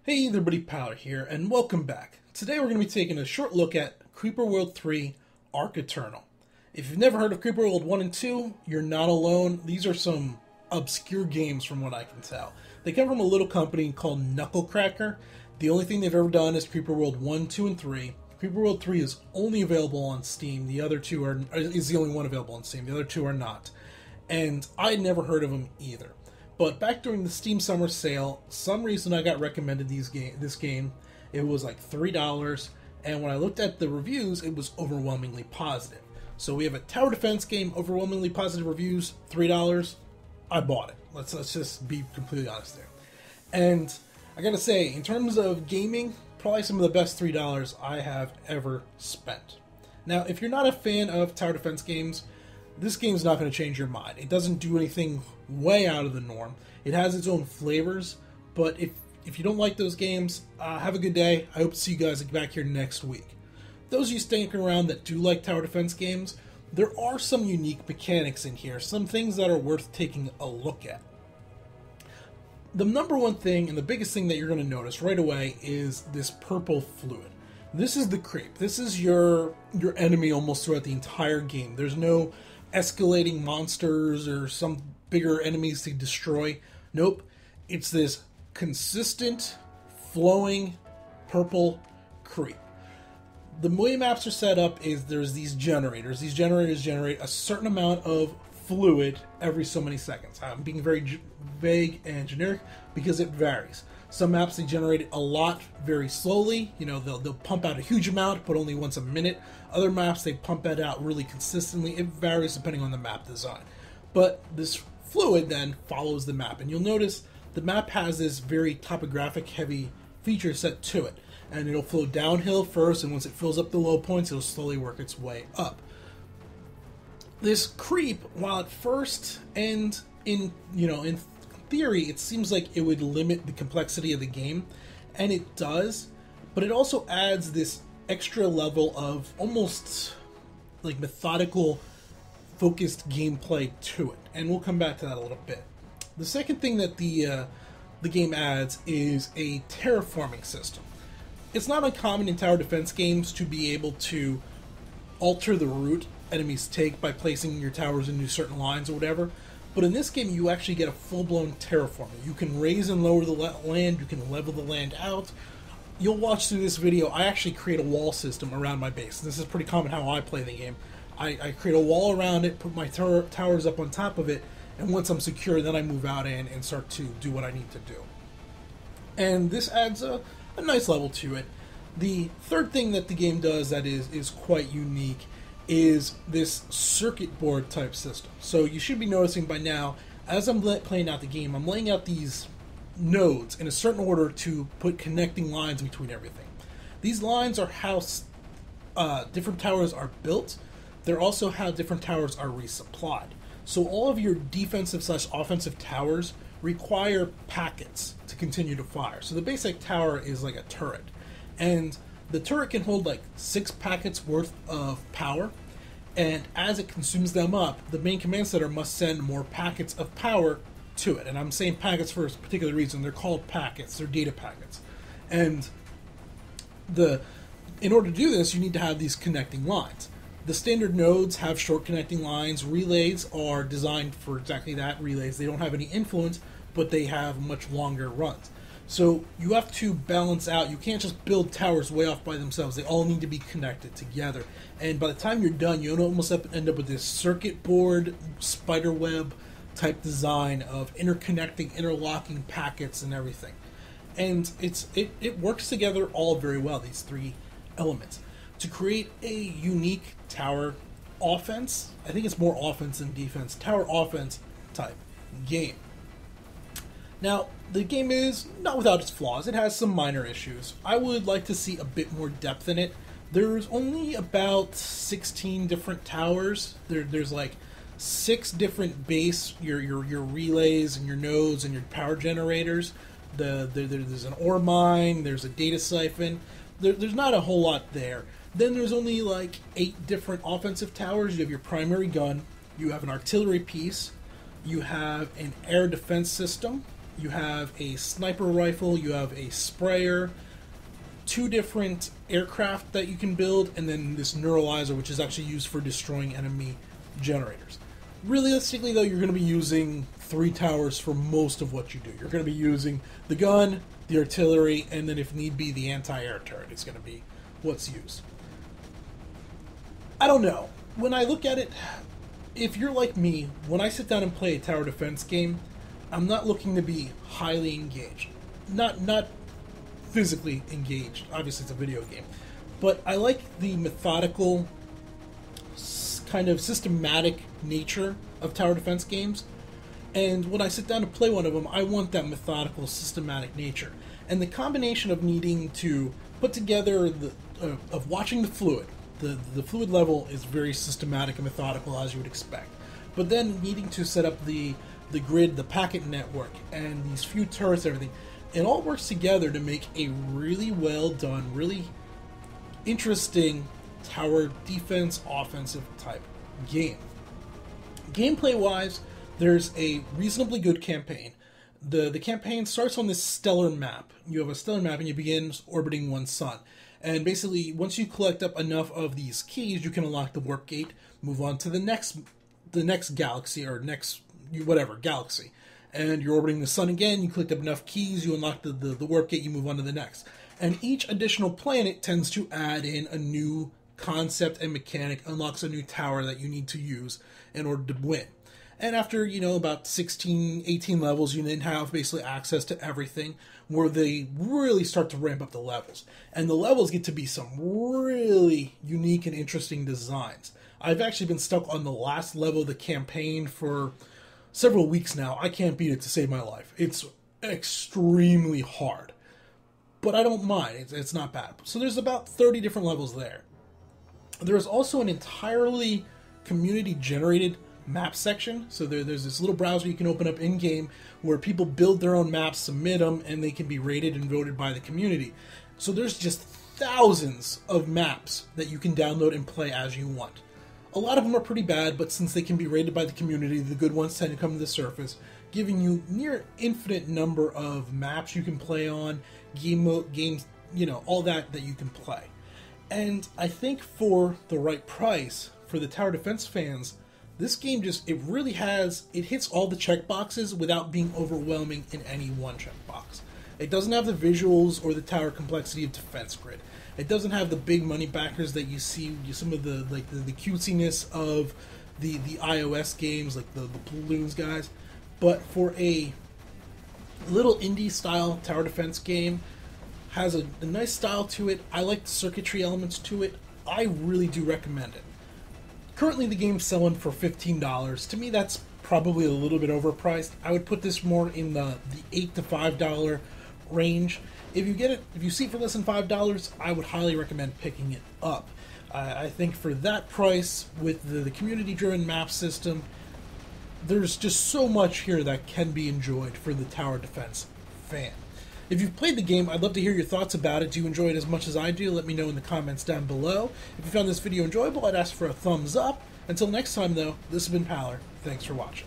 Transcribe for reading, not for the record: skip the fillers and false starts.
Hey everybody, Powder here, and welcome back. Today we're going to be taking a short look at Creeper World 3 Arc Eternal. If you've never heard of Creeper World 1 and 2, you're not alone. These are some obscure games from what I can tell. They come from a little company called Knucklecracker. The only thing they've ever done is Creeper World 1, 2, and 3. Creeper World 3 is only available on Steam. The other two is the only one available on Steam. The other two are not. And I'd never heard of them either. But back during the Steam Summer Sale, some reason I got recommended this game. It was like $3, and when I looked at the reviews, it was overwhelmingly positive. So we have a tower defense game, overwhelmingly positive reviews, $3. I bought it. Let's just be completely honest there. And I gotta say, in terms of gaming, probably some of the best $3 I have ever spent. Now, if you're not a fan of tower defense games, this game's not going to change your mind. It doesn't do anything way out of the norm. It has its own flavors, but if you don't like those games, have a good day. I hope to see you guys back here next week. Those of you sticking around that do like tower defense games, there are some unique mechanics in here, some things that are worth taking a look at. The number one thing and the biggest thing that you're going to notice right away is this purple fluid. This is the creep. This is your enemy almost throughout the entire game. There's no escalating monsters or some bigger enemies to destroy. Nope. It's this consistent, flowing, purple creep. The way maps are set up is there's these generators. These generators generate a certain amount of fluid every so many seconds. I'm being very vague and generic because it varies. Some maps, they generate it a lot very slowly. You know, they'll pump out a huge amount, but only once a minute. Other maps, they pump it out really consistently. It varies depending on the map design. But this fluid then follows the map. And you'll notice the map has this very topographic heavy feature set to it. And it'll flow downhill first, and once it fills up the low points, it'll slowly work its way up. This creep, while at first and in theory, it seems like it would limit the complexity of the game, and it does, but it also adds this extra level of almost like methodical, focused gameplay to it, and we'll come back to that a little bit. The second thing that the game adds is a terraforming system. It's not uncommon in tower defense games to be able to alter the route enemies take by placing your towers into certain lines or whatever. But in this game, you actually get a full-blown terraforming. You can raise and lower the land, you can level the land out. You'll watch through this video, I actually create a wall system around my base. This is pretty common how I play the game. I create a wall around it, put my towers up on top of it, and once I'm secure, then I move out in and start to do what I need to do. And this adds a nice level to it. The third thing that the game does that is quite unique is this circuit board type system. So you should be noticing by now, as I'm playing out the game, I'm laying out these nodes in a certain order to put connecting lines between everything. These lines are how different towers are built. They're also how different towers are resupplied. So all of your defensive / offensive towers require packets to continue to fire. So the basic tower is like a turret. And the turret can hold like 6 packets worth of power, and as it consumes them up, the main command center must send more packets of power to it. And I'm saying packets for a particular reason. They're called packets. They're data packets. And in order to do this, you need to have these connecting lines. The standard nodes have short connecting lines. Relays are designed for exactly that, relays. They don't have any influence, but they have much longer runs. So you have to balance out. You can't just build towers way off by themselves. They all need to be connected together. And by the time you're done, you almost end up with this circuit board, spider web type design of interconnecting, interlocking packets and everything. And it works together all very well, these 3 elements, to create a unique tower offense. I think it's more offense than defense. Tower offense type game. Now, the game is not without its flaws. It has some minor issues. I would like to see a bit more depth in it. There's only about 16 different towers. There's like 6 different base, your relays and your nodes and your power generators. There's an ore mine, there's a data siphon. There's not a whole lot there. Then there's only like 8 different offensive towers. You have your primary gun, you have an artillery piece, you have an air defense system, You have a sniper rifle, you have a sprayer, 2 different aircraft that you can build, and then this neuralizer, which is actually used for destroying enemy generators. Realistically, though, you're going to be using 3 towers for most of what you do. You're going to be using the gun, the artillery, and then if need be, the anti-air turret is going to be what's used. I don't know. When I look at it, if you're like me, when I sit down and play a tower defense game, I'm not looking to be highly engaged. Not physically engaged. Obviously, it's a video game. But I like the methodical, kind of systematic nature of tower defense games. And when I sit down to play one of them, I want that methodical, systematic nature. And the combination of needing to put together, of watching the fluid. The fluid level is very systematic and methodical, as you would expect. But then needing to set up the grid, the packet network, and these few turrets, everything, it all works together to make a really well done, really interesting tower defense, offensive type game. Gameplay-wise, there's a reasonably good campaign. The campaign starts on this stellar map. You have a stellar map and you begin orbiting one sun. And basically, once you collect up enough of these keys, you can unlock the warp gate, move on to the next galaxy, or next whatever galaxy. And you're orbiting the sun again, you collect up enough keys, you unlock the warp gate, you move on to the next. And each additional planet tends to add in a new concept and mechanic, unlocks a new tower that you need to use in order to win. And after, about 16, 18 levels, you then have basically access to everything, where they really start to ramp up the levels. And the levels get to be some really unique and interesting designs. I've actually been stuck on the last level of the campaign for several weeks now. I can't beat it to save my life. It's extremely hard. But I don't mind. It's not bad. So there's about 30 different levels there. There's also an entirely community-generated map section. So there's this little browser you can open up in-game where people build their own maps, submit them, and they can be rated and voted by the community. So there's just thousands of maps that you can download and play as you want. A lot of them are pretty bad, but since they can be rated by the community, the good ones tend to come to the surface, giving you near infinite number of maps you can play on, games, all that you can play. And I think for the right price, for the tower defense fans, this game it really hits all the checkboxes without being overwhelming in any one checkbox. It doesn't have the visuals or the tower complexity of Defense Grid. It doesn't have the big money backers that you see, some of the cutesiness of the iOS games, like the Balloons guys. But for a little indie style tower defense game, has a nice style to it. I like the circuitry elements to it. I really do recommend it. Currently, the game's selling for $15. To me, that's probably a little bit overpriced. I would put this more in the $8 to $5 range. If you see it for less than $5, I would highly recommend picking it up. I think for that price, with the community-driven map system, there's just so much here that can be enjoyed for the tower defense fan. If you've played the game, I'd love to hear your thoughts about it. Do you enjoy it as much as I do? Let me know in the comments down below. If you found this video enjoyable, I'd ask for a thumbs up. Until next time, though, this has been Paller. Thanks for watching.